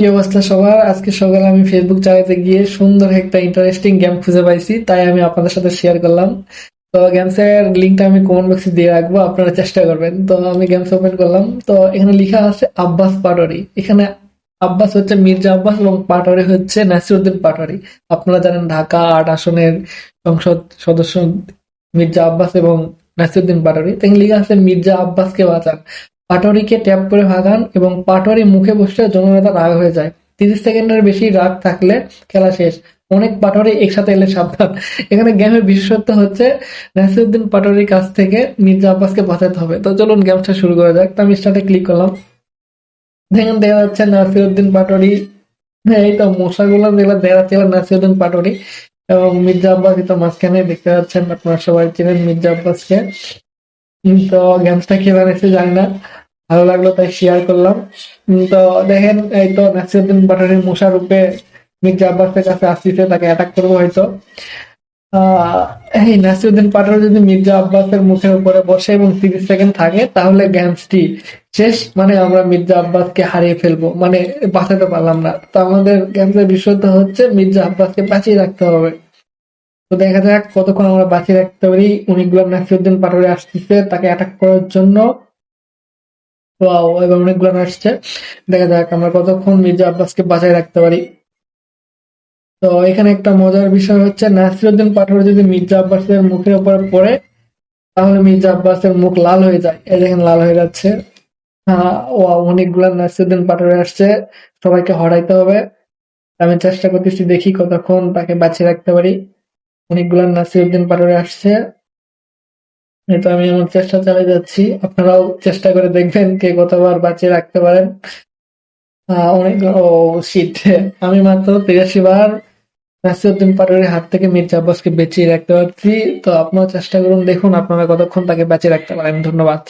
কি অবস্থা সবার? আজকে সকালে আমি ফেসবুক চালাতে গিয়ে সুন্দর একটা ইন্টারেস্টিং গেম খুঁজে পাইছি, তাই আমি আপনাদের সাথে শেয়ার করলাম। তো গেমসের লিঙ্কটা আমি কমেন্ট বক্সে দিয়ে রাখবো, আপনারা চেষ্টা করবেন। তো আমি গেমস ওপেন করলাম, তো এখানে লেখা আছে আব্বাস পাটোয়ারি। এখানে আব্বাস হচ্ছে মির্জা আব্বাস এবং পাটোয়ারি হচ্ছে নাসিরউদ্দিন পাটোয়ারি। আপনারা জানেন ঢাকা ৮ আসনের সংসদ সদস্য মির্জা আব্বাস এবং নাসিরউদ্দিন পাটোয়ারি। তো এখানে লেখা আছে মির্জা আব্বাসকে বাঁচান, পাটোয়ারিকে ট্যাপ করে ভাগান এবং পাটোয়ারি মুখে বসলে জননেতা রাগ হয়ে যায়। ৩০ সেকেন্ডের বেশি রাগ থাকলে খেলা শেষ। অনেক পাটোয়ারি একসাথে এলে সাবধান। এখানে গেমের বিশেষত্ব হচ্ছে নাসিরউদ্দিন পাটোয়ারির কাছ থেকে মির্জা আব্বাসকে বাঁচাতে হবে। তো চলুন গেমটা শুরু করা যাক। তো আমি স্টার্টে ক্লিক করলাম। দেখেন দেখা যাচ্ছে নাসিরউদ্দিন পাটোয়ারি। হ্যাঁ, এই তো মশাগুলো যেগুলো দেখা যাচ্ছে এগুলো নাসিরউদ্দিন পাটোয়ারি এবং মির্জা আব্বাস তো মাঝখানে দেখতে পাচ্ছেন। আপনারা সবাই চিনেন মির্জা আব্বাসকে। তো গেমসটা কে বানাইছে জানি না, ভালো লাগলো তাই শেয়ার করলাম। তো দেখেন এই তো নাসিরউদ্দিন পাটোয়ারির মশা রূপে মির্জা আব্বাসের কাছে আসতেছে, তাকে অ্যাটাক করবো হয়তো। আহ এই নাসিরউদ্দিন পাটোয়ারি যদি মির্জা আব্বাসের মুখের উপরে বসে এবং ৩০ সেকেন্ড থাকে তাহলে গেমসটি শেষ, মানে আমরা মির্জা আব্বাসকে হারিয়ে ফেলবো, মানে বাঁচাতে পারলাম না। তো আমাদের গেমসের বিষয়টা হচ্ছে মির্জা আব্বাসকে বাঁচিয়ে রাখতে হবে। তো দেখা যাক কতক্ষণ আমরা বাঁচিয়ে রাখতে পারি। অনেকগুলো নাসিরউদ্দিন পাটোয়ারি আসতেছে তাকে অ্যাটাক করার জন্য। ওয়াও, এবার অনেকগুলো আসছে। দেখা যাক আমরা কতক্ষণ মির্জা আব্বাসকে বাঁচায় রাখতে পারি। তো এখানে একটা মজার বিষয় হচ্ছে নাসিরউদ্দিন পাটোয়ারি যদি মির্জা আব্বাসের মুখের উপরে পড়ে তাহলে মির্জা আব্বাসের মুখ লাল হয়ে যায়। এই দেখেন লাল হয়ে যাচ্ছে। ওয়াও, অনেকগুলা নাসিরউদ্দিন পাটোয়ারি আসছে, সবাইকে হরাইতে হবে। আমি চেষ্টা করতেছি, দেখি কতক্ষণ তাকে বাঁচিয়ে রাখতে পারি। অনেকগুলা নাসিরউদ্দিন পাটোয়ারি আসছে। এই তো আমি আমার চেষ্টা চালিয়ে যাচ্ছি, আপনারাও চেষ্টা করে দেখবেন কে কতবার বাঁচিয়ে রাখতে পারেন। অনেক ও শিট, আমি মাত্র ৮৩ বার নাসিরউদ্দিন পাটোয়ারির হাত থেকে মির্জা আব্বাসকে বাঁচিয়ে রাখতে পারছি। তো আপনারাও চেষ্টা করুন, দেখুন আপনারা কতক্ষণ তাকে বাঁচিয়ে রাখতে পারেন। ধন্যবাদ।